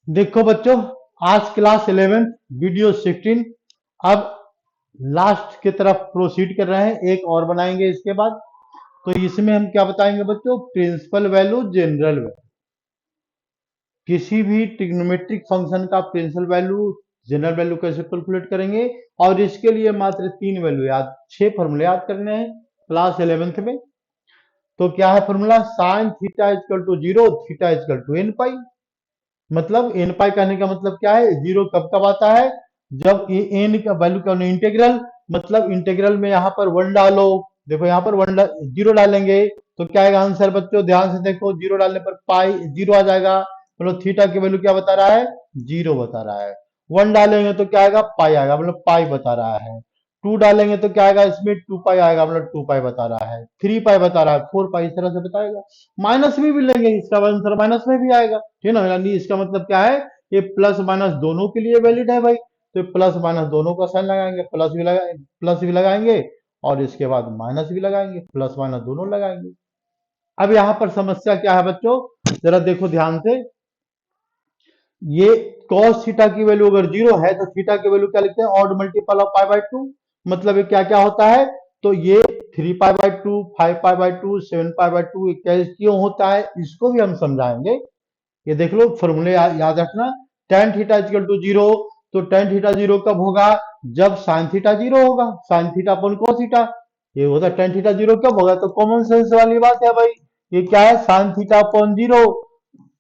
देखो बच्चों, आज क्लास 11 वीडियो 16। अब लास्ट की तरफ प्रोसीड कर रहे हैं, एक और बनाएंगे इसके बाद। तो इसमें हम क्या बताएंगे बच्चों? Principal value, general value. किसी भी ट्रिग्नोमेट्रिक फंक्शन का प्रिंसिपल वैल्यू, जनरल वैल्यू कैसे कैलकुलेट करेंगे। और इसके लिए मात्र 3 वैल्यू याद, 6 फॉर्मूले याद करने हैं क्लास 11th में। तो क्या है formula? Sine theta is equal to zero, theta is equal to n pi. मतलब एन पाई कहने का मतलब क्या है? जीरो कब कब आता है? जब एन का वैल्यू का इंटीग्रल, मतलब इंटीग्रल में यहाँ पर वन डालो। देखो यहाँ पर जीरो डालेंगे तो क्या आएगा आंसर बच्चों? ध्यान से देखो, जीरो डालने पर पाई जीरो आ जाएगा। मतलब थीटा की वैल्यू क्या बता रहा है? जीरो बता रहा है। वन डालेंगे तो क्या आएगा? पाई आएगा, मतलब पाई बता रहा है। टू डालेंगे तो क्या आएगा? इसमें टू पाई आएगा, मतलब टू पाई बता रहा है। थ्री पाई बता रहा है, फोर पाई, इस तरह से बताएगा। माइनस में भी लेंगे, इसका आंसर माइनस में भी आएगा, ठीक है ना। यानी इसका मतलब क्या है? ये प्लस माइनस दोनों के लिए वैलिड है भाई। तो प्लस माइनस दोनों का साइन लगाएंगे, प्लस भी लगाएंगे और इसके बाद माइनस भी लगाएंगे, प्लस माइनस दोनों लगाएंगे। अब यहाँ पर समस्या क्या है बच्चों? जरा देखो ध्यान से। ये cos थीटा की वैल्यू अगर जीरो है तो थीटा की वैल्यू क्या लिखते हैं? Odd multiple of pi by two. मतलब ये क्या क्या होता है? तो ये 3 pi by 2, 5 pi by 2, 7 pi by 2 क्यों होता है, इसको भी हम समझाएंगे। ये देख लो फॉर्मूले याद रखना। Tan theta is equal to zero. तो टेन थीटा जीरो कब होगा? जब साइन थीटा जीरो होगा। Sine theta upon cos theta, ये होता है। टेन थीटा जीरो कब होगा? तो कॉमन सेंस वाली बात है भाई। ये क्या है? Sign theta upon zero.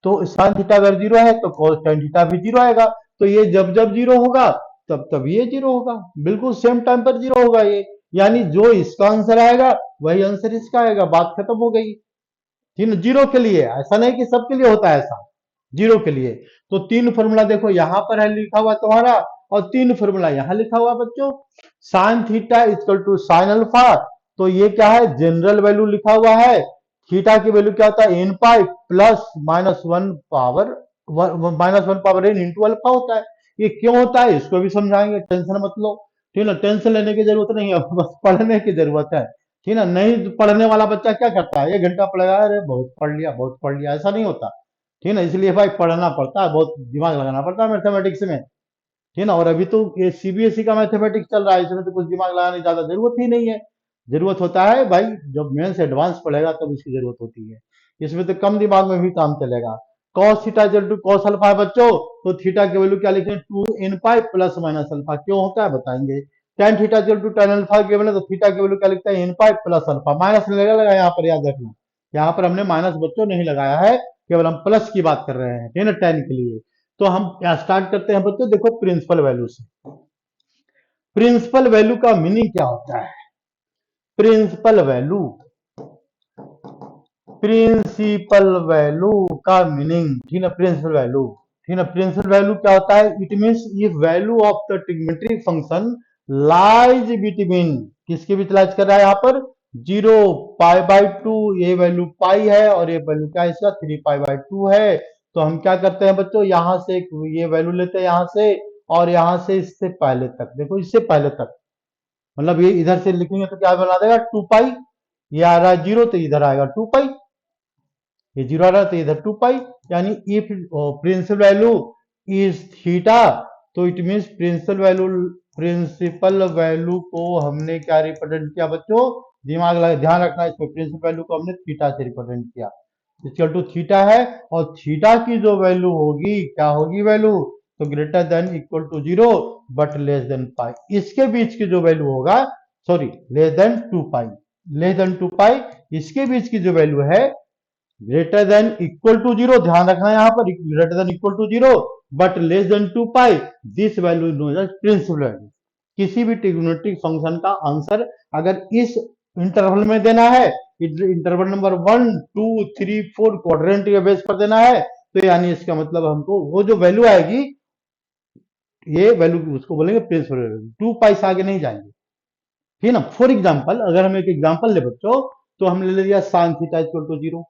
तो साइन थीटा अगर जीरो है तो cos टेन थीटा भी जीरो आएगा। तो ये जब जब जीरो होगा तब तब ये जीरो होगा, बिल्कुल सेम टाइम पर जीरो होगा ये। यानी जो इसका आंसर आएगा वही आंसर इसका आएगा, बात खत्म हो गई। ठीक है, जीरो के लिए। ऐसा नहीं कि सबके लिए होता है ऐसा, जीरो के लिए। तो तीन फॉर्मूला देखो यहाँ पर है लिखा हुआ तुम्हारा, और तीन फॉर्मूला यहाँ लिखा हुआ बच्चों। Sine theta equal to sine alpha. तो ये क्या है? जनरल वैल्यू लिखा हुआ है। थीटा की वैल्यू क्या होता है? N pi plus minus one power n into alpha होता है। ये क्यों होता है इसको भी समझाएंगे, टेंशन मत लो। ठीक है ना, टेंशन लेने की जरूरत नहीं है, बस पढ़ने की जरूरत है। ठीक है ना। नहीं पढ़ने वाला बच्चा क्या करता है? 1 घंटा पढ़ेगा, अरे बहुत पढ़ लिया बहुत पढ़ लिया, ऐसा नहीं होता। ठीक है ना। इसलिए भाई पढ़ना पड़ता है, बहुत दिमाग लगाना पड़ता है मैथमेटिक्स में। ठीक है ना। और अभी तो ये सीबीएसई का मैथमेटिक्स चल रहा है, इसमें तो कुछ दिमाग लगाने की ज्यादा जरूरत ही नहीं है। जरूरत होता है भाई जब मेन से एडवांस पढ़ेगा तब इसकी जरूरत होती है। इसमें तो कम दिमाग में भी काम चलेगा। Cos theta equal to cos alpha है बच्चों। तो थीटा की वैल्यू क्या लिखें? Two n pi plus minus alpha. क्यों होता है बताएंगे। Tan theta equal to tan alpha की वैल्यू, तो थीटा की वैल्यू क्या लिखते हैं? N pi plus alpha. Minus लगा यहाँ पर, याद रखना। यहाँ पर हमने माइनस बच्चों नहीं लगाया है, केवल हम प्लस की बात कर रहे हैं, ठीक है ना, टेन के लिए। तो हम क्या स्टार्ट करते हैं बच्चों? देखो प्रिंसिपल वैल्यू से। प्रिंसिपल वैल्यू का मीनिंग क्या होता है? प्रिंसिपल वैल्यू, प्रिंसिपल वैल्यू का मीनिंग, ठीक है, प्रिंसिपल वैल्यू। ठीक है, प्रिंसिपल वैल्यू क्या होता है? इट मींस ये value of the trigonometric function lies between, किसके बीच लाइज कर रहा है यहाँ पर? Zero pi by two. ये वैल्यू पाई है और ये वैल्यू क्या है इसका? 3 पाई बाय 2 है। तो हम क्या करते हैं बच्चों? यहाँ से ये वैल्यू लेते हैं यहाँ से, और यहाँ से इससे पहले तक, देखो इससे पहले तक, मतलब ये इधर से लिखेंगे तो क्या बना देगा? 2 पाई। ये आ रहा है जीरो तो इधर आएगा 2 पाई। ये जीरो आ रहा है तो इधर 2 पाई। यानी if principal value is theta, तो इट मींस प्रिंसिपल वैल्यू को हमने क्या रिप्रेजेंट किया बच्चों? दिमाग लगा, ध्यान रखना, इसमें प्रिंसिपल वैल्यू को हमने थीटा से रिप्रेजेंट किया। इक्वल टू थीटा है, और थीटा की जो वैल्यू होगी, क्या होगी वैल्यू? तो greater than equal to zero but less than pi. इसके बीच की जो वैल्यू होगा, sorry, less than 2 pi, less than 2 pi, इसके बीच की जो वैल्यू है greater than equal to zero, ध्यान रखना यहाँ पर greater than equal to zero but less than 2 pi, this value is known as principal value. किसी भी ट्रिग्नोमेट्रिक फंक्शन का आंसर अगर इस इंटरवल में देना है, इंटरवल नंबर 1 2 3 4 क्वाड्रेंट के बेस पर देना है, तो यानी इसका मतलब हमको वो जो वैल्यू आएगी, ये वैल्यू उसको बोलेंगे प्रिंसिपल वैल्यू। 2 पाई से आगे नहीं जाएंगे, ठीक है ना। फॉर एग्जाम्पल, अगर हम एक एग्जाम्पल ले बच्चों, तो हमने ले लिया sine theta equal to zero.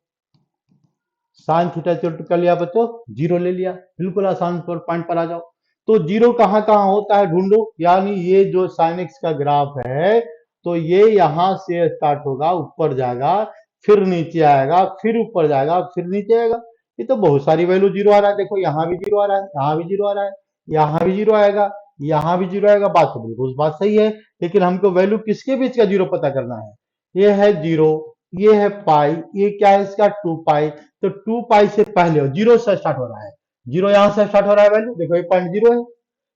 Sine theta equal to कर लिया बच्चों, जीरो ले लिया, बिल्कुल आसान पर पॉइंट पर आ जाओ। तो जीरो कहाँ कहाँ होता है ढूंढो। यानी ये जो साइन एक्स का ग्राफ है, तो ये यहां से स्टार्ट होगा, ऊपर जाएगा, फिर नीचे आएगा, फिर ऊपर जाएगा, फिर नीचे आएगा। ये तो बहुत सारी वैल्यू जीरो आ रहा है, देखो यहाँ भी जीरो आ रहा है, यहाँ भी जीरो आ रहा है, यहाँ भी जीरो आएगा, यहाँ भी जीरो आएगा। बात तो बिल्कुल बात सही है, लेकिन हमको वैल्यू किसके बीच का जीरो पता करना है। ये है जीरो, ये है पाई, ये क्या है इसका 2 पाई। तो 2 पाई से पहले जीरो से स्टार्ट हो रहा है, जीरो यहाँ से स्टार्ट हो रहा है, वैल्यू देखो 1.0 है,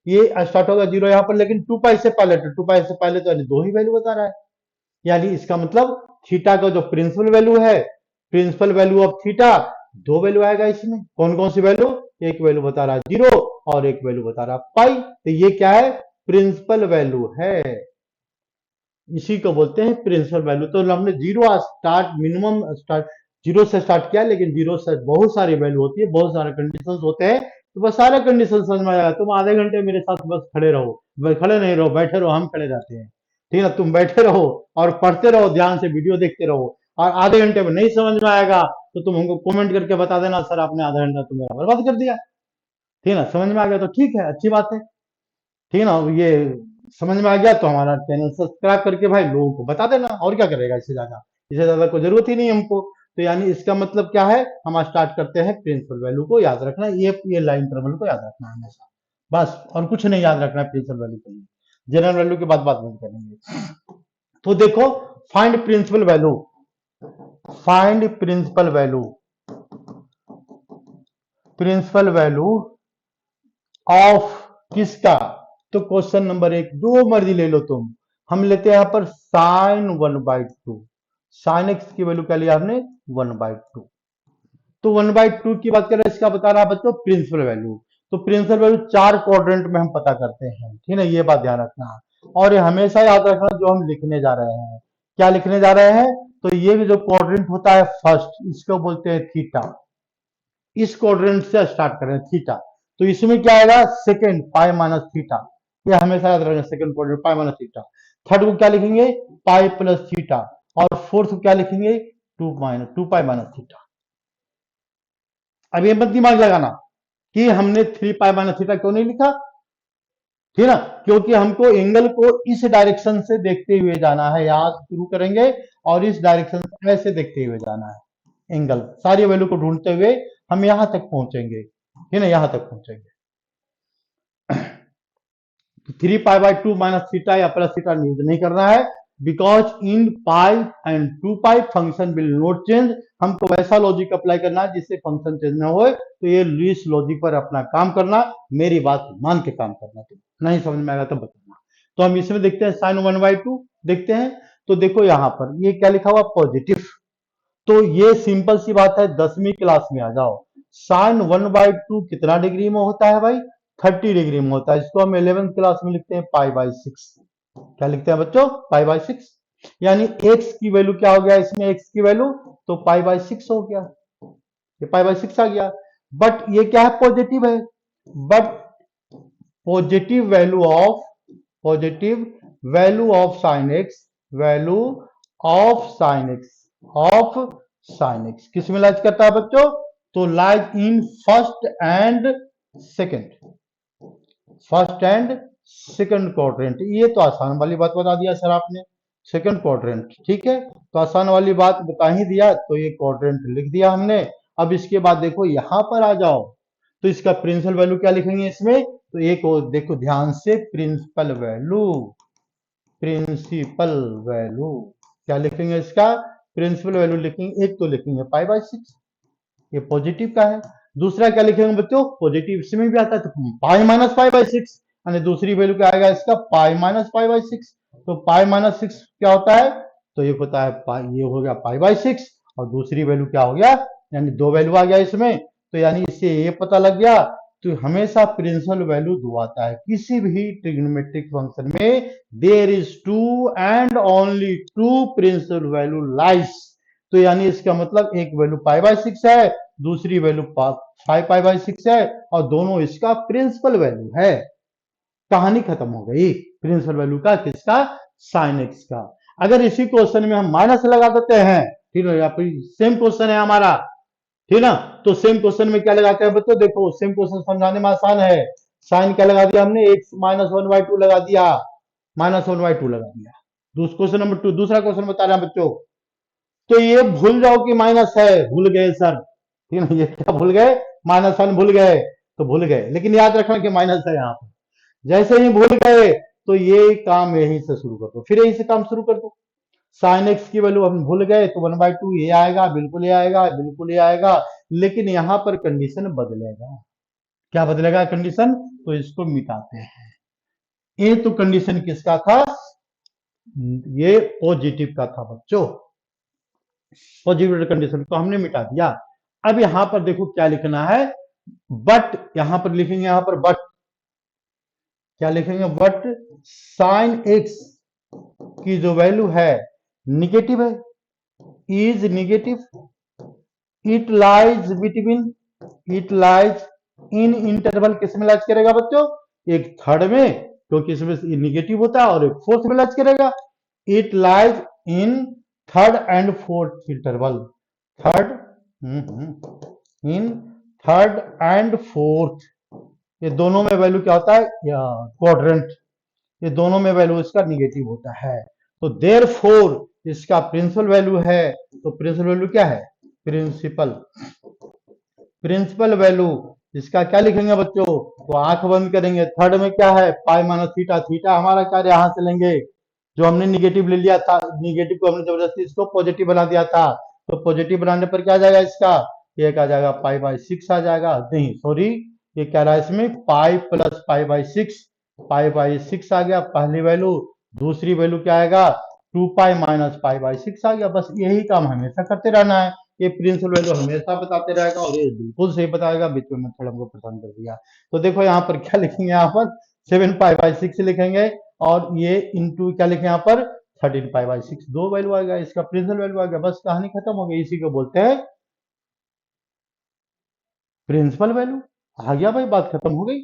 ये स्टार्ट होगा जीरो यहाँ पर, लेकिन 2 पाई से पहले, तो 2 पाई से पहले तो दो ही वैल्यू बता रहा है। यानी इसका मतलब थीटा का जो प्रिंसिपल वैल्यू है, प्रिंसिपल वैल्यू ऑफ थीटा, दो वैल्यू आएगा इसमें। कौन कौन सी वैल्यू, एक वैल्यू बता रहा है जीरो और एक वैल्यू बता रहा है पाई। तो ये क्या है, प्रिंसिपल वैल्यू है, इसी को बोलते हैं प्रिंसिपल वैल्यू। तो हमने zero start, minimum start zero से स्टार्ट किया, लेकिन जीरो से बहुत सारी वैल्यू होती है, बहुत सारे कंडीशंस होते हैं, तो बस सारे कंडीशन समझ में आएगा। तुम आधे घंटे मेरे साथ बस खड़े रहो, खड़े नहीं रहो, बैठे रहो, हम खड़े रहते हैं, ठीक है ना। तुम बैठे रहो और पढ़ते रहो, ध्यान से वीडियो देखते रहो, और आधे घंटे में नहीं समझ में आएगा तो तुम हमको कमेंट करके बता देना, सर आपने आधा घंटा तो मेरा बर्बाद कर दिया, ठीक है ना। समझ में आ गया तो ठीक है, अच्छी बात है, ठीक है ना। ये समझ में आ गया तो हमारा चैनल सब्सक्राइब करके भाई लोगों को बता देना, और क्या करेगा इससे ज्यादा कोई जरूरत ही नहीं हमको। तो यानी इसका मतलब क्या है, हम स्टार्ट करते हैं प्रिंसिपल वैल्यू को याद रखना, ये लाइन इंटरवल को याद रखना है हमेशा, बस, और कुछ नहीं याद रखना है प्रिंसिपल वैल्यू के लिए। जनरल वैल्यू की बात नहीं करेंगे। तो देखो, find principal value, find principal value, principal value of किसका। तो क्वेश्चन नंबर 1, जो मर्जी ले लो तुम, हम लेते हैं यहां पर साइन 1/2, साइन एक्स की वैल्यू क्या लिया हमने 1/2। तो 1/2 की बात करें, इसका बता रहा है बच्चों प्रिंसिपल वैल्यू। तो प्रिंसिपल वैल्यू 4 क्वाड्रेंट में हम पता करते हैं, ठीक है, ये बात ध्यान रखना। और ये हमेशा याद रखना जो हम लिखने जा रहे हैं, क्या लिखने जा रहे हैं। तो ये जो क्वाड्रेंट होता है फर्स्ट, इसको बोलते हैं थीटा, इस क्वाड्रेंट से स्टार्ट करें थीटा। तो इसमें क्या आएगा, सेकंड पाई माइनस थीटा, ये हमेशा याद रखना, सेकंड क्वाड्रेंट पाई माइनस थीटा। थर्ड को क्या लिखेंगे, पाई प्लस थीटा, और फोर्थ को क्या लिखेंगे, 2 पाई माइनस थीटा। अब ये मत दिमाग लगाना कि हमने 3 पाई माइनस थीटा क्यों नहीं लिखा, ठीक है ना, क्योंकि हमको एंगल को इस डायरेक्शन से देखते हुए जाना है, यहां शुरू करेंगे और इस डायरेक्शन से ऐसे देखते हुए जाना है, एंगल सारी वैल्यू को ढूंढते हुए हम यहां तक पहुंचेंगे, ठीक है ना, यहां तक पहुंचेंगे। 3 पाई/2 माइनस थीटा या प्लस थीटा यूज नहीं करना है, because in pi and 2 pi function will not change. हमको वैसा लॉजिक अप्लाई करना है जिससे फंक्शन चेंज ना हो, तो ये लुईस लॉजिक पर अपना काम करना, मेरी बात मान के काम करना, तो नहीं समझ में आएगा तो बताना। तो हम इसमें देखते हैं साइन 1/2 देखते हैं। तो देखो यहाँ पर ये क्या लिखा हुआ, पॉजिटिव। तो ये सिंपल सी बात है, 10वीं क्लास में आ जाओ, साइन 1/2 कितना डिग्री में होता है भाई, 30 डिग्री में होता है। इसको हम 11th क्लास में लिखते हैं पाई/6। क्या लिखते हैं बच्चों, पाई/6। यानी x की वैल्यू क्या हो गया इसमें, x की वैल्यू तो पाई/6 हो गया, ये पाई/6 आ गया। बट ये क्या है, पॉजिटिव है, but positive value of, positive value of sine x, value of sine x, of sine x किस में लाइज करता है बच्चों, तो lies in first and second, first and second quadrant. ये तो आसान वाली बात बता दिया सर आपने, सेकंड क्वाड्रेंट, ठीक है, तो आसान वाली बात बता ही दिया, तो ये क्वाड्रेंट लिख दिया हमने। अब इसके बाद देखो यहां पर आ जाओ, तो इसका प्रिंसिपल वैल्यू क्या लिखेंगे इसमें, तो एक और देखो ध्यान से, प्रिंसिपल वैल्यू, प्रिंसिपल वैल्यू क्या लिखेंगे इसका, प्रिंसिपल वैल्यू लिखेंगे, एक तो लिखेंगे पाई/6, ये पॉजिटिव का है। दूसरा क्या लिखेंगे बच्चों, पॉजिटिव इसमें भी आता है, तो पाई-पाई/6, यानी दूसरी वैल्यू क्या आएगा इसका, पाई-पाई/6। तो पाई-6 क्या होता है, तो ये होता है पाई, ये हो गया पाई/6, और दूसरी वैल्यू क्या हो गया, यानी दो वैल्यू आ गया इसमें। तो यानी इससे ये पता लग गया, तो हमेशा प्रिंसिपल वैल्यू दो आता है किसी भी ट्रिग्नोमेट्रिक फंक्शन में, there is two and only two principal value lies. तो यानी इसका मतलब एक वैल्यू पाई/6 है, दूसरी वैल्यू 5 पाई/6 है, और दोनों इसका प्रिंसिपल वैल्यू है। कहानी खत्म हो गई, प्रिंसिपल वैल्यू का किसका, साइन एक्स का। अगर इसी क्वेश्चन में हम माइनस लगा देते हैं, ठीक है, या फिर सेम क्वेश्चन है हमारा, ठीक ना, तो सेम क्वेश्चन में क्या लगाते हैं बच्चों, देखो सेम क्वेश्चन समझाने में आसान है। साइन क्या लगा दिया हमने, x -1/2 लगा दिया, -1/2 लगा दिया। क्वेश्चन नंबर 2, दूसरा क्वेश्चन बता रहे हैं बच्चों, तो ये भूल जाओ कि माइनस है, भूल गए सर, ठीक है ना, ये क्या भूल गए, -1 भूल गए तो भूल गए, लेकिन याद रखना कि माइनस है यहाँ पर। जैसे ही भूल गए तो ये काम यहीं से शुरू कर दो, फिर यहीं से काम शुरू कर दो। साइन एक्स की वैल्यू हम भूल गए तो 1/2 ये आएगा, बिल्कुल ये आएगा, बिल्कुल ये आएगा, लेकिन यहाँ पर कंडीशन बदलेगा। क्या बदलेगा कंडीशन, तो इसको मिटाते हैं। ये तो कंडीशन किसका था, ये पॉजिटिव का था बच्चों, पॉजिटिव कंडीशन को हमने मिटा दिया। अब यहां पर देखो क्या लिखना है, बट यहां पर लिखेंगे, यहां पर बट क्या लिखेंगे, बट साइन एक्स की जो वैल्यू है निगेटिव है, is negative, it lies between, it lies in interval, किस में लाइज करेगा बच्चों, एक थर्ड में, क्योंकि इसमें निगेटिव होता है, और एक फोर्थ में लाइज करेगा। It lies in third and fourth interval, third in third and fourth, ये दोनों में वैल्यू क्या होता है, क्वाड्रेंट, ये दोनों में वैल्यू इसका निगेटिव होता है। तो देयर फोर इसका प्रिंसिपल वैल्यू है, तो प्रिंसिपल वैल्यू क्या है, प्रिंसिपल, प्रिंसिपल वैल्यू इसका क्या लिखेंगे बच्चों, तो आंख बंद करेंगे, थर्ड में क्या है, पाई माइनस थीटा, थीटा हमारा कार्य यहां से लेंगे, जो हमने निगेटिव ले लिया था, निगेटिव को हमने जबरदस्ती इसको पॉजिटिव बना दिया था, तो पॉजिटिव बनाने पर क्या आ जाएगा इसका, एक आ जाएगा पाई/6 आ जाएगा, नहीं सॉरी, ये कह रहा है इसमें पाई प्लस पाई/6, पाई/6 आ गया पहली वैल्यू, दूसरी वैल्यू क्या आएगा, 2 पाई माइनस पाई/6 आ गया। बस यही काम हमेशा करते रहना है, ये प्रिंसिपल वैल्यू हमेशा बताते रहेगा, और ये बिल्कुल सही बताएगा, बीच में थोड़ा हमको पसंद कर दिया। तो देखो यहाँ पर क्या लिखेंगे, यहाँ पर 7 पाई/6 लिखेंगे, और ये इंटू क्या लिखे यहाँ पर 13 पाई/6, दो वैल्यू आ गया, इसका प्रिंसिपल वैल्यू आ गया, बस कहानी खत्म हो गई, इसी को बोलते हैं प्रिंसिपल वैल्यू। आ गया भाई, बात खत्म हो गई।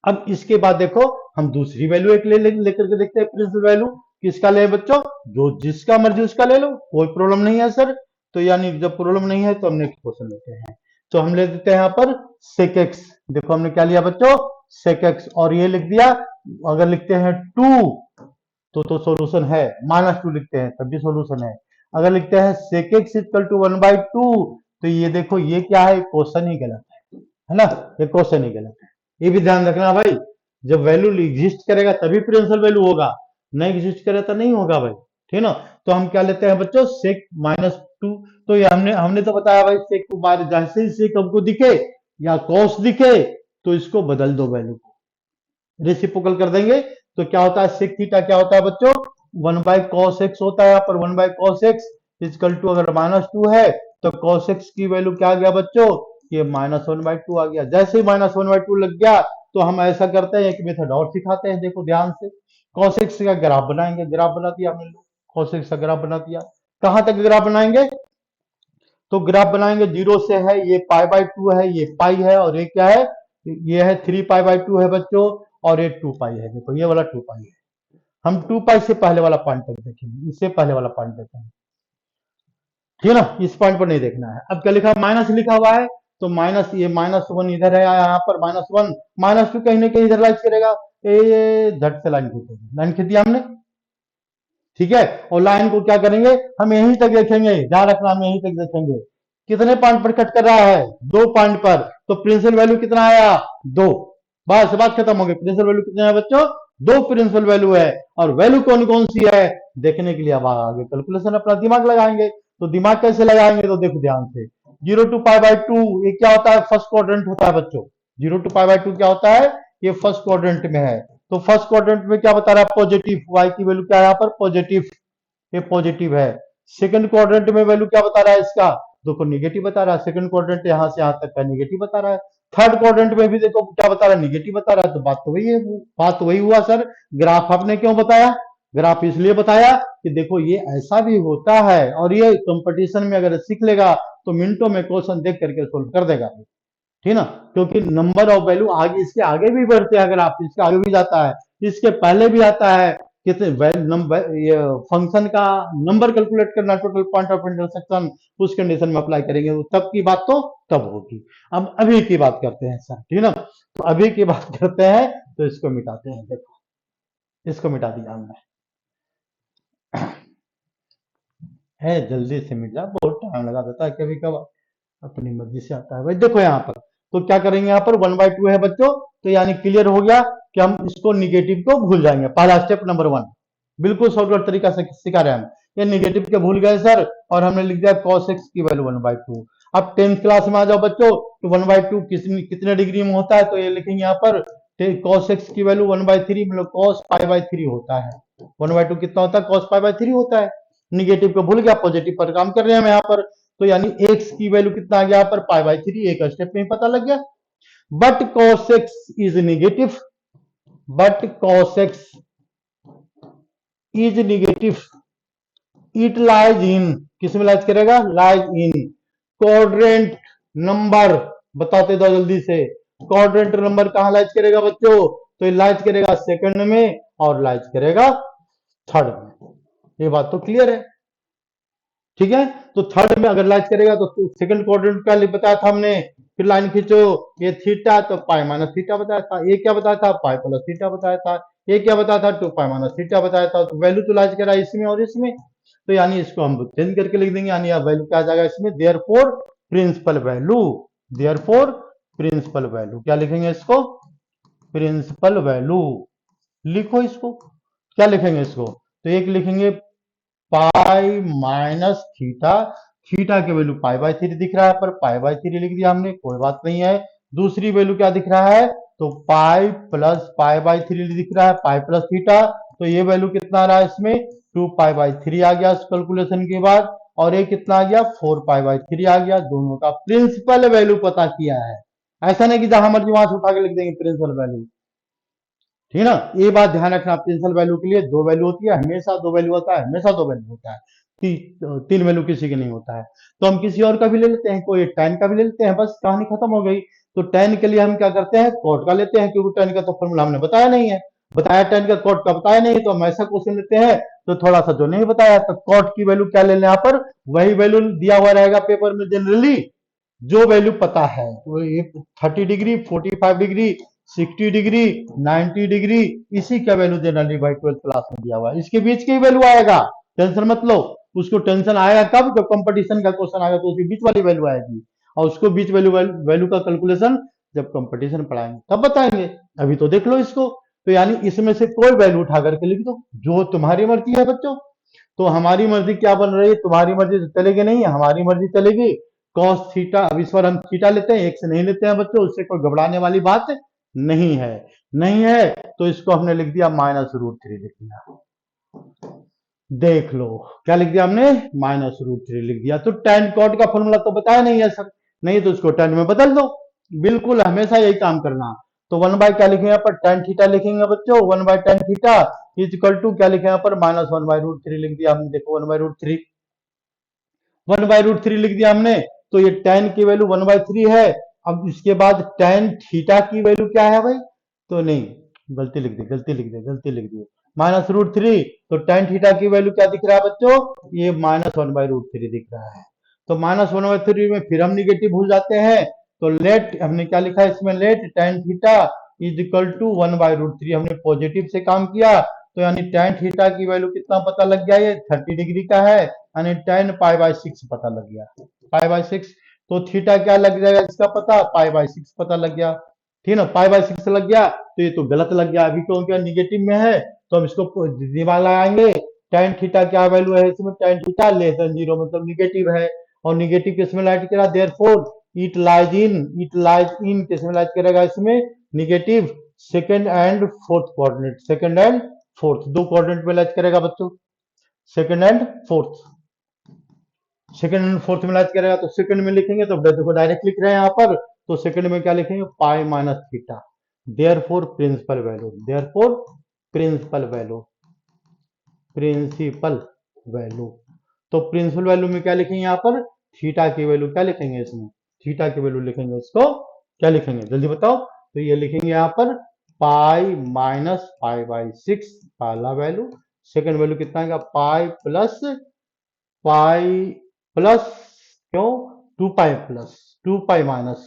अब इसके बाद देखो हम दूसरी वैल्यू एक लेकर के देखते हैं, प्रिंसिपल वैल्यू किसका ले बच्चों, जो जिसका मर्जी उसका ले लो, कोई प्रॉब्लम नहीं है सर। तो यानी जब प्रॉब्लम नहीं है तो हम नेक्स्ट क्वेश्चन लेते हैं, तो हम ले देते हैं यहाँ पर सेक एक्स, देखो हमने क्या लिया बच्चों, सेक एक्स, और ये लिख दिया, अगर लिखते हैं 2 तो सॉल्यूशन है, -2 लिखते हैं तब भी सॉल्यूशन है, अगर लिखते हैं सेक एक्स इक्वल टू 1/2 तो ये देखो ये क्या है, क्वेश्चन ही गलत है ना, ये क्वेश्चन ही गलत है, ये भी ध्यान रखना भाई, जब वैल्यू एग्जिस्ट करेगा तभी प्रिंसिपल वैल्यू होगा, नहीं एग्जिस्ट करे तो नहीं होगा भाई, ठीक ना। तो हम क्या लेते हैं बच्चों, सेक -2, तो ये हमने हमने तो बताया भाई, सेक को बार जैसे ही सेक हमको दिखे या कॉस दिखे तो इसको बदल दो, वैल्यू को रेसिप्रोकल कर देंगे, तो क्या होता है, सेक थीटा क्या होता है बच्चों, 1/cos x होता है, यहाँ पर 1/cos x इजकल टू, अगर -2 है तो cos x की वैल्यू क्या आ गया बच्चों, ये -1/2 आ गया। जैसे ही -1/2 लग गया तो हम ऐसा करते हैं, एक मेथड और सिखाते हैं, देखो ध्यान से, cos x का ग्राफ बनाएंगे, ग्राफ बना दिया हमने लोग, cos x का ग्राफ बना दिया, कहां तक ग्राफ बनाएंगे, तो ग्राफ बनाएंगे, 0 से है, ये पाई/2 है, ये पाई है, और ये क्या है, ये है 3 पाई/2 है बच्चों, और ये 2 पाई है, देखो ये वाला 2 पाई है। हम 2 पाई से पहले वाला पॉइंट तक देखेंगे, इससे पहले वाला पॉइंट देखेंगे, ठीक है ना, इस पॉइंट पर नहीं देखना है। अब क्या लिखा, माइनस लिखा हुआ है, तो माइनस, ये -1 इधर है, यहाँ पर -1, -2 कहीं ना कहीं इधर लाइट करेगा, ये झट से लाइन खींचेगी, लाइन खींच दिया हमने, ठीक है, और लाइन को क्या करेंगे, हम यहीं तक देखेंगे, ध्यान रखना हम यहीं तक देखेंगे, कितने पॉइंट पर कट कर रहा है, 2 पॉइंट पर, तो प्रिंसिपल वैल्यू कितना आया, 2, बस बात खत्म हो गई, प्रिंसिपल वैल्यू कितना है बच्चों, 2 प्रिंसिपल वैल्यू है, और वैल्यू कौन कौन सी है देखने के लिए अब आगे कैलकुलेशन अपना दिमाग लगाएंगे, तो दिमाग कैसे लगाएंगे, तो देखो ध्यान से, 0 to π/2 ये क्या होता है, फर्स्ट क्वाड्रेंट होता है बच्चों, 0 to π/2 क्या होता है, ये फर्स्ट क्वाड्रेंट में है, तो फर्स्ट क्वाड्रेंट में क्या बता रहा है, पॉजिटिव, y की वैल्यू क्या है यहाँ पर, पॉजिटिव, ये पॉजिटिव है। सेकंड क्वाड्रेंट में वैल्यू क्या बता रहा है इसका, देखो निगेटिव बता रहा है, सेकंड क्वाड्रेंट यहां से यहां तक का निगेटिव बता रहा है, थर्ड क्वाड्रेंट में भी देखो क्या बता रहा है, निगेटिव बता रहा है, तो बात तो वही है, बात तो वही हुआ सर। ग्राफ आपने क्यों बताया, ग्राफ इसलिए बताया कि देखो ये ऐसा भी होता है, और ये कंपटीशन में अगर सीख लेगा तो मिनटों में क्वेश्चन देख करके सोल्व कर देगा, ठीक ना, क्योंकि नंबर ऑफ वैल्यू आगे, इसके आगे भी बढ़ते हैं, अगर आप इसके आगे भी जाता है, इसके पहले भी आता है, कितने नंबर, ये फंक्शन का नंबर कैलकुलेट करना, टोटल पॉइंट ऑफ इंटरसेक्शन, उस कंडीशन में अप्लाई करेंगे, तो तब की बात तो तब होगी। अब अभी की बात करते हैं सर, ठीक ना, तो अभी की बात करते हैं, तो इसको मिटाते हैं, देखो इसको मिटा दिया हमने, है जल्दी से मिट जा, बहुत टाइम लगा देता है कभी कभार, अपनी मर्जी से आता है भाई। देखो यहाँ पर तो क्या करेंगे, यहाँ पर 1/2 है बच्चों, तो यानी क्लियर हो गया कि हम इसको निगेटिव को भूल जाएंगे। पहला स्टेप नंबर 1 बिल्कुल शॉर्टकट तरीका से सिखा रहे हैं हम। ये निगेटिव के भूल गए सर, और हमने लिख दिया cos x की वैल्यू 1/2। अब 10th क्लास में आ जाओ बच्चों, तो 1/2 कितने डिग्री में होता है, तो ये लिखेंगे यहाँ पर cos x की वैल्यू 1/3 मतलब cos π/3 होता है। 1/2 कितना होता है, cos π/3 होता है। निगेटिव को भूल गया, पॉजिटिव पर काम कर रहे हैं हम यहाँ पर, तो यानी x की वैल्यू कितना आ गया यहाँ पर π/3, एक स्टेप में ही पता लग गया। But cos x is negative, but cos x is negative, it lies in, किस में लाइज करेगा, लाइज इन क्वाड्रेंट नंबर, बताते दो जल्दी से, क्वाड्रेंट नंबर कहां लाइज करेगा बच्चों, तो ये लाइज करेगा सेकंड में और लाइज करेगा थर्ड में। ये बात तो क्लियर है, ठीक है। तो थर्ड में अगर लाइज करेगा तो सेकंड क्वाड्रेंट का बताया था हमने, फिर लाइन खींचो, ये थीटा तो पाई माइनस थीटा बताया था, ये क्या बताया था, पाई प्लस थीटा बताया था, ये क्या बताया था, 2 पाई माइनस थीटा बताया था। तो वैल्यू तो लाइज करा इसमें और इसमें, तो यानी इसको हम चेंज करके लिख देंगे, यानी वैल्यू क्या आ जाएगा इसमें, therefore principal value, therefore principal value क्या लिखेंगे इसको, प्रिंसिपल वैल्यू। लिखो इसको, क्या लिखेंगे इसको, तो एक लिखेंगे पाई माइनस थीटा, थीटा की वैल्यू π/3 दिख रहा है, पर π/3 लिख दिया हमने, कोई बात नहीं है। दूसरी वैल्यू क्या दिख रहा है, तो पाई प्लस π/3 दिख रहा है, पाई प्लस थीटा, तो ये वैल्यू कितना आ रहा है इसमें, 2π/3 आ गया कैलकुलेशन के बाद, और ये कितना आ गया, 4π/3 आ गया। दोनों का प्रिंसिपल वैल्यू पता किया है, ऐसा नहीं कि जहां मर्जी वहां से उठा के लिख देंगे प्रिंसिपल वैल्यू, ठीक है ना। ये बात ध्यान रखना, प्रिंसिपल वैल्यू के लिए दो वैल्यू होती है, हमेशा दो वैल्यू होता है, हमेशा दो वैल्यू होता है, तीन वैल्यू किसी के नहीं होता है। तो हम किसी और का भी ले लेते हैं, कोई tan का भी ले लेते हैं, बस कहानी खत्म हो गई। तो tan के लिए हम क्या करते हैं, cot का लेते हैं, क्योंकि tan का तो फॉर्मूला हमने बताया नहीं है, बताया tan का cot का बताया नहीं, तो हम ऐसा क्वेश्चन लेते हैं तो थोड़ा सा जो नहीं बताया, तो cot की वैल्यू क्या ले लें, यहाँ पर वही वैल्यू दिया हुआ रहेगा पेपर में जनरली, जो वैल्यू पता है, तो ये 30 डिग्री, 45 डिग्री, 60 डिग्री, 90 डिग्री, इसी का वैल्यू जनरली भाई 12th क्लास में दिया हुआ है, इसके बीच की वैल्यू आएगा, टेंशन मत लो। उसको टेंशन आएगा कब, जब कंपटीशन का क्वेश्चन आएगा तो उसके बीच वाली वैल्यू आएगी, और उसको बीच वैल्यू वैल्यू का कैलकुलेशन जब कंपटीशन पढ़ाएंगे तब बताएंगे, अभी तो देख लो इसको। तो यानी इसमें से कोई वैल्यू उठा करके लिख दो, जो तुम्हारी मर्जी है बच्चों। तो हमारी मर्जी क्या बन रही है, तुम्हारी मर्जी तो चलेगी नहीं, हमारी मर्जी चलेगी। कॉस थीटा, अब इस बार हम थीटा लेते हैं, एक से नहीं लेते हैं बच्चों, उससे कोई घबराने वाली बात नहीं है, नहीं है। तो इसको हमने लिख दिया -√3 लिख दिया, देख लो क्या लिख दिया हमने, -√3 लिख दिया। तो tan cot का फॉर्मूला तो बताया नहीं है सर, नहीं तो इसको tan में बदल दो, बिल्कुल हमेशा यही काम करना। तो 1 बाय क्या लिखेंगे यहाँ पर, tan थीटा लिखेंगे बच्चों, 1 by tan theta is equal to क्या लिखे यहाँ पर, -1/√3 लिख दिया हमने, देखो 1/√3, 1/√3 लिख दिया हमने। तो ये tan की वैल्यू 1/3 है। अब इसके बाद tan थीटा की वैल्यू क्या है भाई, तो नहीं, गलती लिख दी, गलती लिख दी, गलती लिख दी, -√3। तो tan थीटा की वैल्यू क्या दिख रहा है बच्चों, ये -1/√3 दिख रहा है। तो -1/3 में फिर हम निगेटिव भूल जाते हैं, तो लेट हमने क्या लिखा है इसमें, let tan theta is equal to 1/√3, हमने पॉजिटिव से काम किया, तो यानी tan थीटा की वैल्यू कितना पता लग गया, ये 30 डिग्री का है, यानी tan π/6 पता लग गया, π/6। तो थीटा क्या लग जाएगा इसका पता, π/6 पता लग गया, ठीक है ना, π/6 लग गया, तो ये तो गलत लग गया, अभी क्योंकि निगेटिव में है, तो हम इसको दिमाग लगाएंगे, tan थीटा क्या वैल्यू है इसमें, tan थीटा लेस देन 0 मतलब निगेटिव है, और निगेटिव किसमें लाइट करा, therefore it lies in, it lies in किसमें लाइट करेगा इसमें, negative second and fourth coordinate, second and fourth, दो कोऑर्डिनेट में लाइट करेगा बच्चों, second and fourth, second and fourth में लाइट करेगा, तो सेकंड में लिखेंगे, तो देखो डायरेक्ट लिख रहे हैं यहाँ पर, तो सेकंड में क्या लिखेंगे, pi minus theta, therefore principal value, therefore principal value, principal value. तो प्रिंसिपल वैल्यू में क्या लिखेंगे यहाँ पर, थीटा की वैल्यू क्या लिखेंगे इसमें, थीटा की वैल्यू लिखेंगे, इसको क्या लिखेंगे जल्दी बताओ, तो ये लिखेंगे यहाँ पर पाई माइनस π/6 पहला वैल्यू, सेकंड वैल्यू कितना आएगा, पाई प्लस क्यों, 2 पाई प्लस 2 पाई माइनस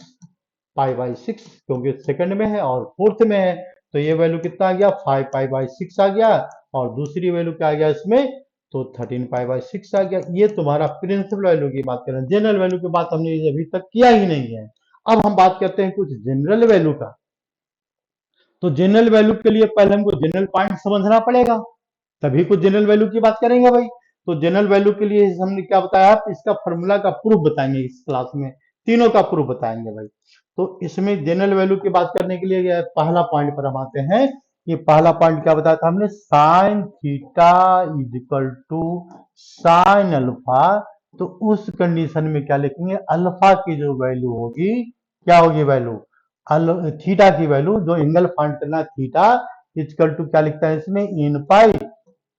π/6, क्योंकि सेकंड में है और फोर्थ में है, तो ये वैल्यू कितना आ गया, 5π/6 आ गया, और दूसरी वैल्यू क्या आ गया इसमें, तो 13 पाई/6 आ गया। ये तुम्हारा प्रिंसिपल वैल्यू की बात कर रहे हैं, जनरल वैल्यू की बात हमने अभी तक किया ही नहीं है। अब हम बात करते हैं कुछ जनरल वैल्यू का। तो जनरल वैल्यू के लिए पहले हमको जनरल पॉइंट समझना पड़ेगा, तभी कुछ जनरल वैल्यू की बात करेंगे भाई। तो जनरल वैल्यू के लिए हमने क्या बताया, इसका फॉर्मूला का प्रूफ बताएंगे इस क्लास में, तीनों का प्रूफ बताएंगे भाई। तो इसमें जनरल वैल्यू की बात करने के लिए पहला पॉइंट पर हम आते हैं। ये पहला पॉइंट क्या बताया था हमने, sine theta is equal to sine alpha. तो उस कंडीशन में क्या लिखेंगे, अल्फा की जो वैल्यू होगी, क्या होगी वैल्यू, थीटा की वैल्यू, जो एंगल फाइंड करना थीटा इक्वल टू क्या लिखता है इसमें, इन पाई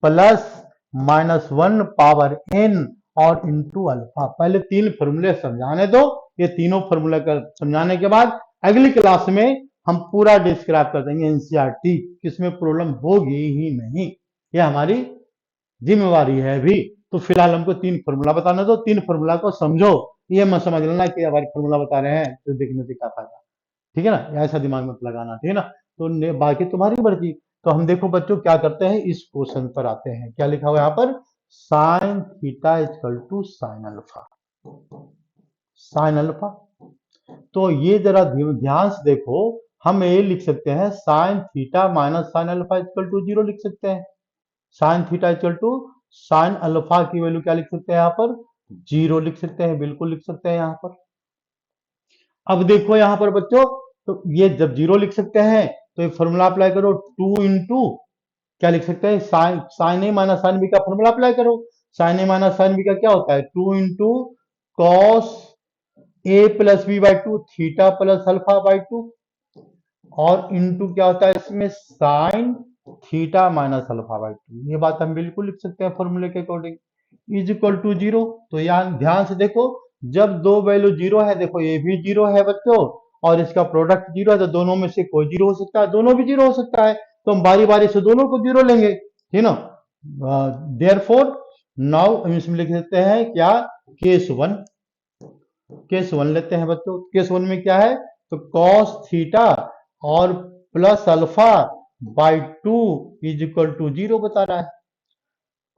प्लस -1 पावर n और इंटू अल्फा। पहले तीन फॉर्मूले समझाने दो, ये तीनों फॉर्मूले का समझाने के बाद अगली क्लास में हम पूरा डिस्क्राइब कर देंगे एनसीईआरटी, किसमें प्रॉब्लम होगी ही नहीं, ये हमारी जिम्मेवारी है भी। तो फिलहाल हमको तीन फॉर्मूला बताना दो, तीन फॉर्मूला को समझो, ये मत समझ लेना कि हमारी फॉर्मूला बता रहे हैं तो देखने से क्या फायदा, ठीक है ना, ऐसा दिमाग में लगाना, ठीक है ना। तो बाकी तुम्हारी मर्जी। तो हम देखो बच्चों क्या करते हैं, इस क्वेश्चन पर आते हैं। क्या लिखा हुआ है यहाँ पर, sine theta equal to sine alpha, sine alpha. तो ये जरा ध्यान से देखो, हम ये लिख सकते हैं sine theta minus sine alpha equal to 0 लिख सकते हैं। Sine theta equal to sine alpha की वैल्यू क्या लिख सकते हैं यहाँ पर, 0 लिख सकते हैं, बिल्कुल लिख सकते हैं यहाँ पर। अब देखो यहाँ पर बच्चों, तो ये जब 0 लिख सकते हैं तो ये फॉर्मूला अप्लाई करो, 2 इंटू क्या लिख सकते हैं, sine sine A minus sine B का फॉर्मूला अप्लाई करो। Sine A minus sine B का क्या होता है, 2 into cos A plus B by two theta plus alpha by two, और इंटू क्या होता है इसमें, sine theta minus alpha by two. ये बात हम बिल्कुल लिख सकते हैं फॉर्मूले के अकॉर्डिंग, इज इक्वल टू 0। तो यहाँ ध्यान से देखो, जब दो वैल्यू 0 है, देखो ये भी 0 है बच्चों और इसका प्रोडक्ट 0 है, तो दोनों में से कोई 0 हो सकता है, दोनों भी 0 हो सकता है, तो हम बारी बारी से दोनों को 0 लेंगे, ठीक ना। देयरफॉर नाउ हम इसमें लिख देते हैं क्या, केस 1, केस 1 लेते हैं बच्चों। केस 1 में क्या है, तो कॉस थीटा और plus alpha by 2 is equal to 0 बता रहा है।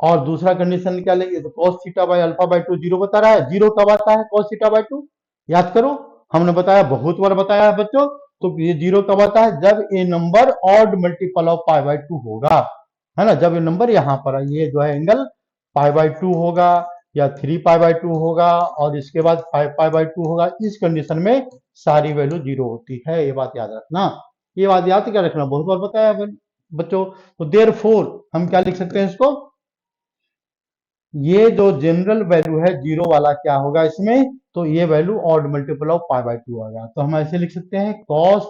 और दूसरा कंडीशन क्या लेंगे, तो cos theta by alpha by 2 0 बता रहा है। 0 कब आता है cos थीटा बाई 2, याद करो, हमने बताया, बहुत बार बताया है बच्चों। तो ये 0 कब आता है, जब ये number odd multiple of pi by 2 होगा, है ना, जब ये नंबर यहाँ पर ये जो है एंगल पाई बाई 2 होगा या 3 पाई बाई 2 होगा और इसके बाद 5 पाई बाई 2 होगा, इस कंडीशन में सारी वैल्यू 0 होती है, ये बात याद रखना। ये बात याद क्या रखना, बहुत बार बताया है बच्चों। तो देयरफॉर हम क्या लिख सकते हैं इसको, ये जो जनरल वैल्यू है 0 वाला क्या होगा इसमें, तो ये value odd multiple of pi by 2 आ गया। तो हम ऐसे लिख सकते हैं कॉस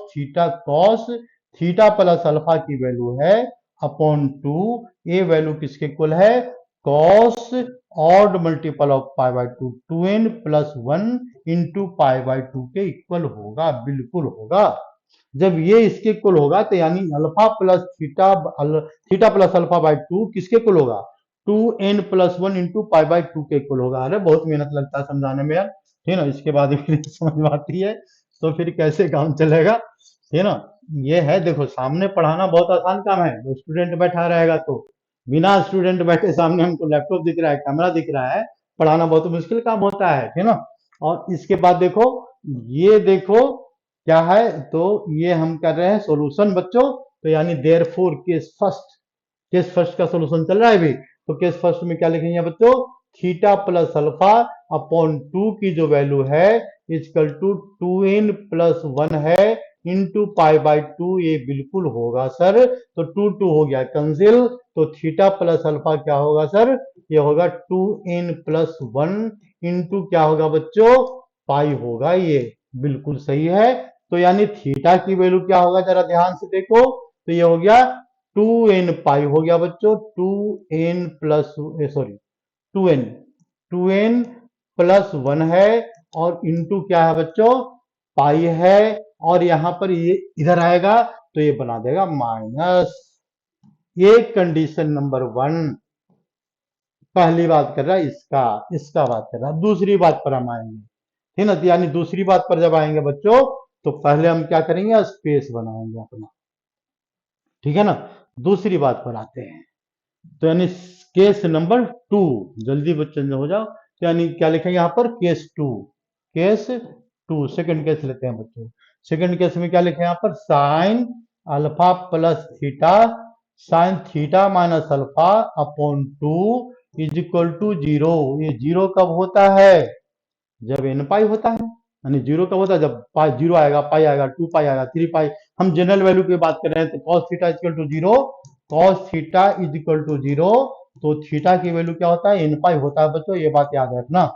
थीटा प्लस अल्फा की वैल्यू है अपॉन 2, ये वैल्यू किसके इक्वल है, cos odd multiple of pi by 2, 2n plus 1 into pi by 2 के इक्वल होगा, बिल्कुल होगा। जब ये इसके इक्वल होगा तो यानी alpha plus theta plus alpha by 2 किसके इक्वल होगा, 2n plus 1 into pi by 2 के इक्वल होगा। अरे बहुत मेहनत लगता है समझाने में यार, ठीक ना, इसके बाद फिर समझ में आती है, तो फिर कैसे काम चलेगा, ठीक ना। ये है, देखो सामने पढ़ाना बहुत आसान काम है, तो स्टूडेंट बैठा रहेगा तो, बिना स्टूडेंट बैठे सामने हमको लैपटॉप दिख रहा है, कैमरा दिख रहा है, पढ़ाना बहुत मुश्किल काम होता है, ठीक ना। और इसके बाद देखो, ये देखो क्या है, तो ये हम कर रहे हैं सॉल्यूशन बच्चों। तो यानी देयरफॉर केस फर्स्ट का सॉल्यूशन चल रहा है अभी। तो केस फर्स्ट में क्या लिखेंगे बच्चों, थीटा प्लस अल्फा अपॉन 2 की जो वैल्यू है इक्वल टू 2n प्लस 1 है इंटू पाई बाई 2, ये बिल्कुल होगा सर। तो 2 हो गया कैंसिल, तो थीटा प्लस अल्फा क्या होगा सर, ये होगा 2n प्लस 1 इंटू क्या होगा बच्चों, पाई होगा, ये बिल्कुल सही है। तो यानी थीटा की वैल्यू क्या होगा, जरा ध्यान से देखो, तो ये हो गया 2n पाई हो गया बच्चों, 2n plus sorry 2n 2n plus 1 है और इंटू क्या है बच्चों, पाई है, और यहां पर ये इधर आएगा तो ये बना देगा माइनस। ये कंडीशन नंबर 1, पहली बात कर रहा है इसका बात कर रहा है। दूसरी बात पर हम आएंगे, ठीक ना, यानी दूसरी बात पर जब आएंगे बच्चों, तो पहले हम क्या करेंगे, स्पेस बनाएंगे अपना, ठीक है ना। दूसरी बात पर आते हैं, तो यानी केस नंबर 2, जल्दी बच्चों हो जाओ। तो यानी क्या लिखेंगे यहाँ पर, केस 2, केस 2, सेकंड केस लेते हैं बच्चों। सेकंड केस में क्या लिखे यहाँ पर, sine alpha plus theta, sine theta minus alpha upon 2 is equal to 0। ये जीरो कब होता है, जब एन पाई होता है। यानी जीरो कब होता है, जब पाई जीरो आएगा, पाई आएगा, 2 पाई आएगा, 3 पाई। हम जनरल वैल्यू की बात कर रहे हैं, तो cos theta is equal to 0, cos theta is equal to 0। तो थीटा की वैल्यू क्या होता है, एन पाई होता है बच्चों, ये बात याद रखना।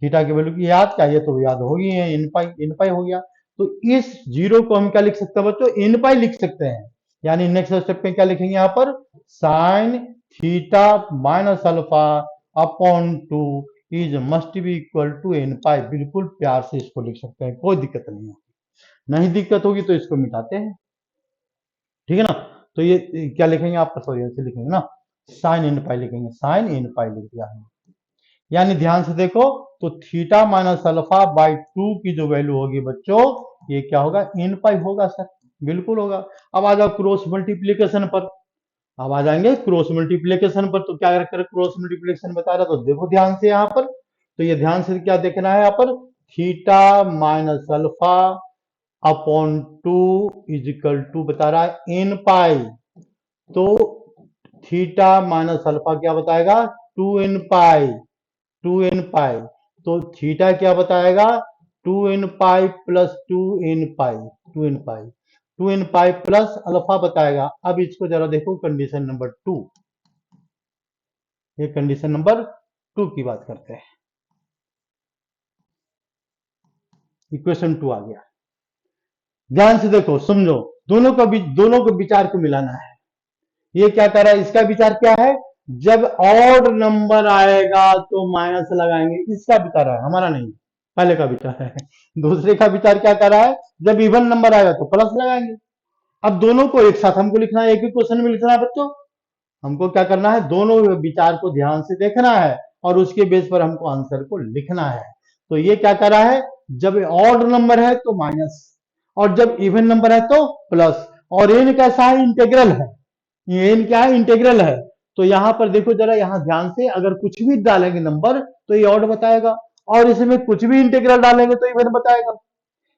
थीटा की वैल्यू की याद क्या, ये तो याद होगी है, एन पाई हो गया। तो इस जीरो को हम क्या लिख सकते हैं बच्चों, एन पाई लिख सकते हैं। यानी नेक्स्ट स्टेप में क्या लिखेंगे यहाँ पर, sine theta minus alpha upon 2 is must be equal to n pi. बिल्कुल प्यार से इसको लिख सकते हैं, कोई दिक्कत नहीं होगी। नहीं दिक्कत होगी तो इसको मिटाते हैं, ठीक है ना। तो ये क्या लिखेंगे आप, सॉरी ऐसे लिखेंगे ना, साइन एन पाई लिखेंगे, साइन एन पाई लिख दिया है। यानी ध्यान से देखो, तो थीटा माइनस अल्फा बाई 2 की जो वैल्यू होगी बच्चों, ये क्या होगा, एन पाई होगा सर, बिल्कुल होगा। अब आ जाओ क्रॉस मल्टीप्लीकेशन पर, अब आ जाएंगे क्रॉस मल्टीप्लीकेशन पर। तो क्या कर क्रॉस मल्टीप्लीकेशन बता रहा, तो देखो ध्यान से यहाँ पर। तो ये ध्यान से क्या देखना है यहाँ पर, theta minus alpha upon 2 is equal to बता रहा है एन पाई। तो थीटा माइनस अल्फा क्या बताएगा, 2 एन पाई, 2 एन पाई। तो थीटा क्या बताएगा, 2 एन पाई प्लस 2 एन पाई, 2 एन पाई, 2 एन पाई प्लस अल्फा बताएगा। अब इसको जरा देखो कंडीशन नंबर 2, ये कंडीशन नंबर 2 की बात करते हैं। इक्वेशन 2 आ गया, ध्यान से देखो समझो, दोनों को विचार को मिलाना है। ये क्या कर रहा है, इसका विचार क्या है, जब ऑड नंबर आएगा तो माइनस लगाएंगे, इसका विचार है, हमारा नहीं, पहले का विचार है। दूसरे का विचार क्या कर रहा है, जब इवन नंबर आएगा तो प्लस लगाएंगे। अब दोनों को एक साथ हमको लिखना है, एक ही क्वेश्चन में लिखना है बच्चों। हमको क्या करना है, दोनों विचार को ध्यान से देखना है और उसके बेस पर हमको आंसर को लिखना है। तो ये क्या कर रहा है, जब ऑड नंबर है तो माइनस, और जब इवन नंबर है तो प्लस। और एन कैसा है, इंटेग्रल है, ये एन क्या है, इंटेग्रल है। तो यहां पर देखो जरा, यहां ध्यान से, अगर कुछ भी डालेंगे नंबर तो ये ऑड बताएगा, और इसमें कुछ भी इंटेग्रल डालेंगे तो इवन बताएगा।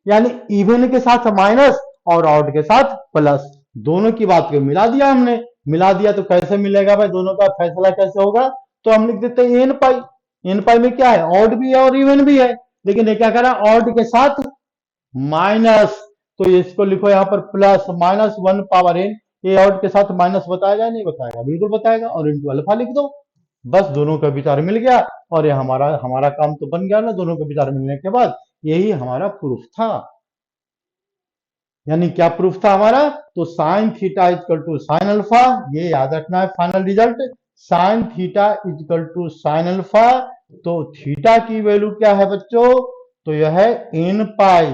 यानी इवन के साथ माइनस और ऑड के साथ प्लस, दोनों की बात को मिला दिया हमने। मिला दिया तो कैसे मिलेगा भाई, दोनों का फैसला कैसे होगा, तो हम लिख देते हैं एन पाई। एन पाई में क्या है, ऑड भी है और इवन भी है, लेकिन ये क्या करा, ऑड के साथ माइनस। तो इसको लिखो यहाँ पर प्लस माइनस 1 पावर n। ये ऑड के साथ माइनस बताएगा, नहीं बताएगा, बिल्कुल बताएगा, और इंटू अल्फा लिख दो। बस दोनों का विचार मिल गया, और ये हमारा हमारा काम तो बन गया ना। दोनों का विचार मिलने के बाद यही हमारा प्रूफ था। यानी क्या प्रूफ था हमारा, तो sine theta is equal to sine alpha, ये याद रखना है final result, sine theta is equal to sine alpha. तो थीटा की वैल्यू क्या है बच्चों, तो यह है n pi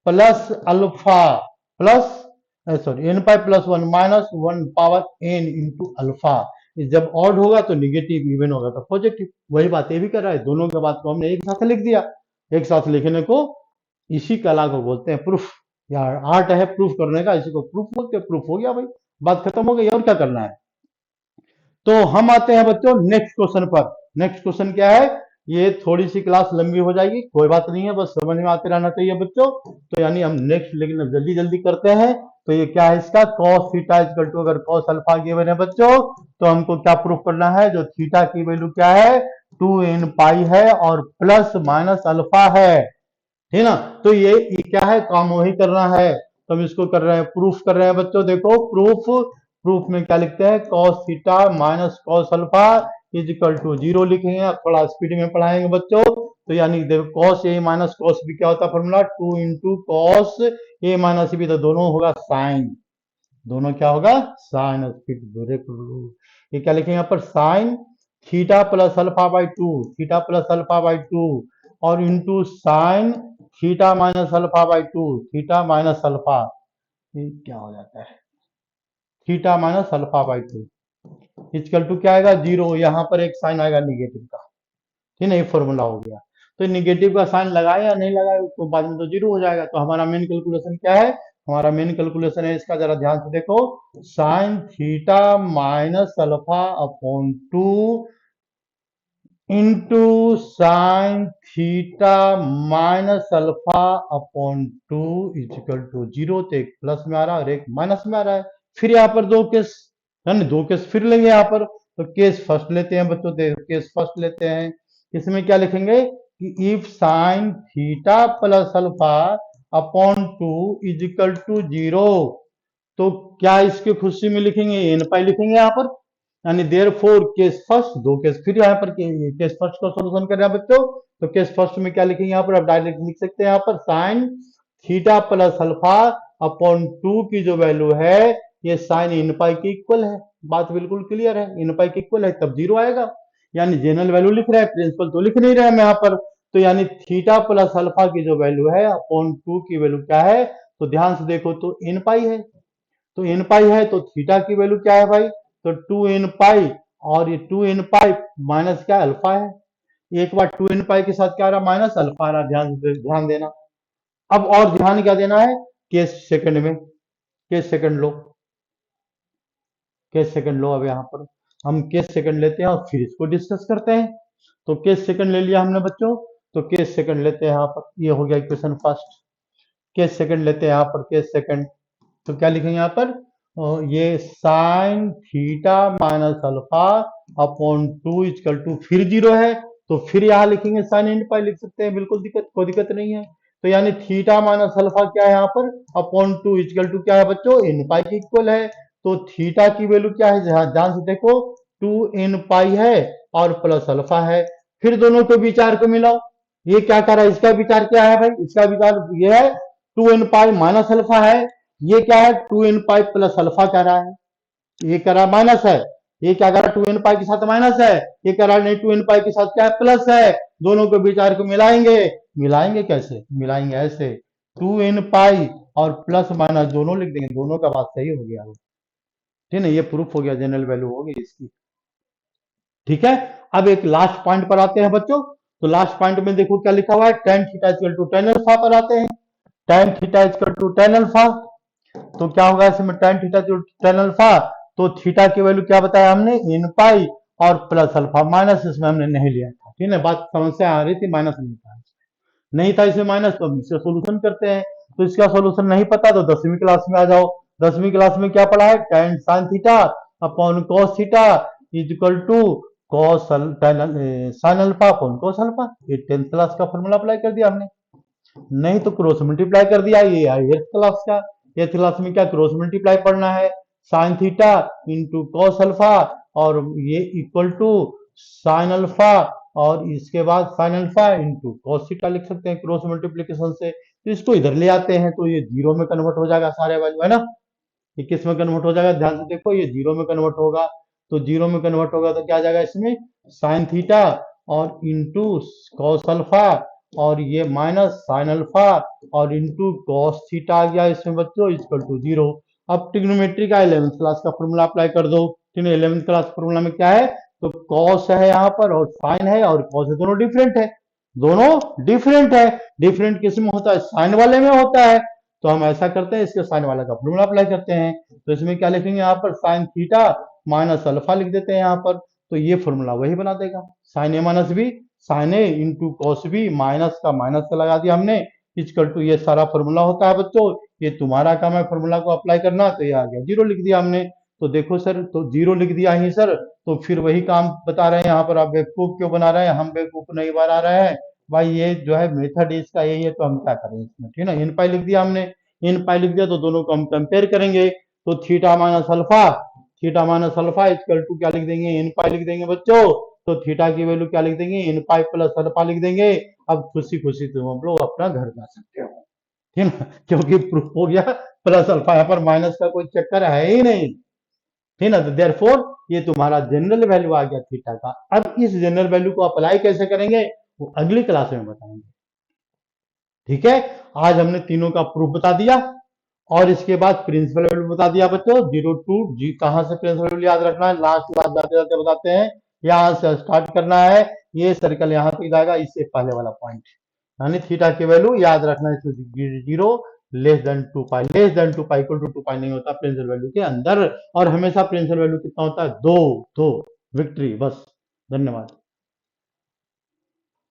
plus alpha plus, sorry, n pi plus 1 minus 1 power n into alpha. जब ऑड होगा तो निगेटिव, इवन होगा तो पॉजिटिव। वही बात ये भी कर रहा है, दोनों के बात को हमने एक साथ लिख दिया। एक साथ लिखने को, इसी कला को बोलते हैं प्रूफ। यार आर्ट है प्रूफ करने का, इसी को प्रूफ बोलते हैं। प्रूफ हो गया भाई, बात खत्म हो गई, और क्या करना है। तो हम आते हैं बच्चों नेक्स्ट क्वेश्चन पर। नेक्स्ट क्वेश्चन क्या है, ये थोड़ी सी क्लास लंबी हो जाएगी, कोई बात नहीं है, बस समझ में आते रहना चाहिए बच्चों। तो यानी हम नेक्स्ट, लेकिन अब जल्दी जल्दी करते हैं। तो ये क्या है इसका, cos थीटा इक्वल टू, अगर cos अल्फा गिवन है बच्चों, तो हमको क्या प्रूफ करना है, जो थीटा की वैल्यू क्या है, 2n पाई है और प्लस माइनस अल्फा है, ठीक ना। तो ये क्या है, काम वही करना है। तो हम इसको कर रहे हैं, प्रूफ कर रहे हैं बच्चों। देखो प्रूफ, प्रूफ में क्या लिखते हैं, cos theta minus cos alpha is equal to 0 लिखेंगे। आप थोड़ा स्पीड में पढ़ाएंगे बच्चों। तो यानी देखो cos a minus cos b क्या होता है फॉर्मूला, 2 इंटू कॉस ए माइनस बी, तो दोनों होगा साइन, दोनों क्या होगा, साइन। ये क्या लिखेंगे यहाँ पर, sine theta plus alpha by 2, theta plus alpha by 2, और into sine theta minus alpha by 2, theta minus alpha. ये क्या हो जाता है, theta minus alpha by 2 equal to क्या आएगा, 0। यहाँ पर एक साइन आएगा निगेटिव का, ठीक है, ये फॉर्मूला हो गया। तो निगेटिव का साइन लगाए या नहीं लगाए, उसको बाद में तो 0 हो जाएगा। तो हमारा मेन कैलकुलेशन क्या है, हमारा मेन कैलकुलेशन है इसका, जरा ध्यान से देखो। Sine theta minus alpha upon 2 into sine theta minus alpha upon 2 is equal to 0। तो एक प्लस में आ रहा है और एक माइनस में आ रहा है। फिर यहाँ पर दो केस, यानी दो केस फिर लेंगे यहाँ पर। तो केस फर्स्ट लेते हैं बच्चों, केस फर्स्ट लेते हैं। इसमें क्या लिखेंगे कि if sine theta plus alpha upon 2 is equal to 0, तो क्या इसके खुशी में लिखेंगे, एन पाई लिखेंगे यहाँ पर। यानी देयर फोर केस फर्स्ट, दो केस फिर यहाँ पर केस फर्स्ट का सोल्यूशन कर रहे हैं बच्चों। तो केस फर्स्ट में क्या लिखेंगे यहाँ पर, आप डायरेक्ट लिख सकते हैं यहाँ पर sine theta plus alpha upon 2 की जो वैल्यू है ये साइन इन पाई के इक्वल है। बात बिल्कुल क्लियर है, इन पाई के इक्वल है तब 0 आएगा। यानी जनरल वैल्यू लिख रहे हैं, प्रिंसिपल तो लिख नहीं रहे हम यहाँ पर। तो यानी थीटा प्लस अल्फा की जो वैल्यू है अपॉन 2 की वैल्यू क्या है, तो ध्यान से देखो तो इन पाई है। तो एन पाई है तो थीटा की वैल्यू क्या है भाई, तो 2 n पाई, और ये 2 n पाई माइनस क्या अल्फा है। एक बार 2 n पाई के साथ क्या आ रहा, माइनस अल्फा आ रहा, ध्यान देना। अब और ध्यान क्या देना है, केस सेकंड में, केस सेकंड लो, केस सेकंड लो। अब यहाँ पर हम केस सेकंड लेते हैं और फिर इसको डिस्कस करते हैं। तो केस सेकंड ले लिया हमने बच्चों, तो केस सेकंड लेते हैं यहाँ पर, ये हो गया इक्वेशन फर्स्ट। केस सेकंड लेते हैं यहाँ पर, केस सेकंड। तो क्या लिखेंगे यहाँ पर, ये sine theta minus alpha upon 2 is equal to फिर 0 है, तो फिर यहाँ लिखेंगे साइन इन पाई लिख सकते हैं, बिल्कुल कोई दिक्कत नहीं है। तो यानी थीटा माइनस अल्फा क्या है यहाँ पर, अपॉन 2 इजकल टू क्या है बच्चों, इन पाई के इक्वल है। तो थीटा की वैल्यू क्या है, ध्यान से देखो, 2 n पाई है और प्लस अल्फा है। फिर दोनों को विचार को मिलाओ, ये क्या कर रहा है, इसका विचार क्या है भाई, इसका विचार ये है 2 n पाई माइनस अल्फा है, ये क्या है 2 n पाई प्लस अल्फा कह रहा है, ये कह रहा माइनस है, ये क्या कर रहा है 2 n पाई के साथ माइनस है, ये कह रहा नहीं 2 n पाई के साथ क्या है प्लस है। दोनों को विचार को मिलाएंगे, मिलाएंगे कैसे, मिलाएंगे ऐसे, 2 n पाई और प्लस माइनस दोनों लिख देंगे, दोनों का बात सही हो गया, ठीक है, ये प्रूफ हो गया, जनरल वैल्यू हो गई इसकी। ठीक है, अब एक लास्ट पॉइंट पर आते हैं बच्चों। तो लास्ट पॉइंट में देखो क्या लिखा हुआ है, tan theta equal to tan alpha पर आते हैं। Tan theta equal to tan alpha, तो क्या होगा इसमें, tan theta to tan alpha, तो थीटा की वैल्यू क्या बताया हमने, इन पाई और प्लस अल्फा, माइनस इसमें हमने नहीं लिया था, ठीक है, बात समस्या आ रही थी, माइनस नहीं था, नहीं था इसमें माइनस, तो हम इससे सोल्यूशन करते हैं। तो इसका सोल्यूशन नहीं पता तो 10वीं क्लास में आ जाओ। 10वीं क्लास में क्या पढ़ा है, tan sine theta upon cos theta is equal to cos sine alpha upon cos alpha, ये 10th क्लास का फॉर्मूला अप्लाई कर दिया हमने। नहीं तो क्रॉस मल्टीप्लाई कर दिया, ये एट्थ क्लास का। एट्थ क्लास में क्या क्रॉस मल्टीप्लाई पढ़ना है, sine theta into cos alpha, और ये इक्वल टू साइन अल्फा, और इसके बाद sine alpha into cos theta लिख सकते हैं क्रॉस मल्टीप्लीकेशन से। तो इसको इधर ले आते हैं तो ये जीरो में कन्वर्ट हो जाएगा सारे वैल्यू, है ना। ये किस में कन्वर्ट हो जाएगा, ध्यान से देखो, ये जीरो में कन्वर्ट होगा। तो जीरो में कन्वर्ट होगा तो क्या आ जाएगा इसमें, साइन थीटा और इंटू कॉस अल्फा, और ये माइनस साइन अल्फा और इंटू कॉस थीटा आ गया इसमें बच्चों, इक्वल टू 0। अब ट्रिग्नोमेट्री का 11th क्लास का फॉर्मूला अप्लाई कर दो। ठीक है, 11th क्लास फॉर्मूला में क्या है, तो कॉस है यहाँ पर और साइन है और कॉस है, दोनों डिफरेंट है, दोनों डिफरेंट है। डिफरेंट किस में होता है, साइन वाले में होता है। तो हम ऐसा करते हैं, इसके साइन वाला का फॉर्मूला अप्लाई करते हैं। तो इसमें क्या लिखेंगे यहाँ पर, साइन थीटा माइनस अल्फा लिख देते हैं यहाँ पर, तो ये फॉर्मूला वही बना देगा, sign A minus B, sign A into cos B, minus का माइनस का लगा दिया हमने, इक्वल टू ये सारा फॉर्मूला होता है बच्चों। ये तुम्हारा काम है फॉर्मूला को अप्लाई करना, तो ये आ गया, जीरो लिख दिया हमने। तो देखो सर, तो जीरो लिख दिया ही सर, तो फिर वही काम बता रहे हैं यहाँ पर, आप बेवकूफ क्यों बना रहे हैं, हम बेवकूफ नहीं बना रहे हैं भाई, ये जो है मेथड इसका यही है, तो हम क्या करें इसमें, ठीक है ना। इन पाई लिख दिया हमने, इन पाई लिख दिया, तो दोनों को हम कंपेयर करेंगे। तो theta minus alpha, theta minus alpha equal to क्या लिख देंगे, इन पाई लिख देंगे बच्चों। तो थीटा की वैल्यू क्या लिख देंगे, इन पाई प्लस अल्फा लिख देंगे। अब खुशी खुशी तुम हम लोग अपना घर जा सकते हो, ठीक है ना, क्योंकि प्रूफ हो गया प्लस अल्फा, यहाँ पर माइनस का कोई चक्कर है ही नहीं, ठीक ना। तो देयरफॉर ये तुम्हारा जनरल वैल्यू आ गया थीटा का। अब इस जनरल वैल्यू को अप्लाई कैसे करेंगे, वो अगली क्लास में बताएंगे, ठीक है। आज हमने तीनों का प्रूफ बता दिया, और इसके बाद प्रिंसिपल वैल्यू बता दिया बच्चों, 0 to जी, कहां से प्रिंसिपल वैल्यू याद रखना है, लास्ट क्लास जाते जाते बताते हैं, यहां से स्टार्ट करना है, ये सर्कल यहां तक जाएगा, इससे पहले वाला पॉइंट, यानी थीटा की वैल्यू याद रखना है, 0 less than 2 pi equal to 2 pi नहीं होता प्रिंसिपल वैल्यू के अंदर, और हमेशा प्रिंसिपल वैल्यू कितना होता है? 2 2 विक्ट्री बस। धन्यवाद।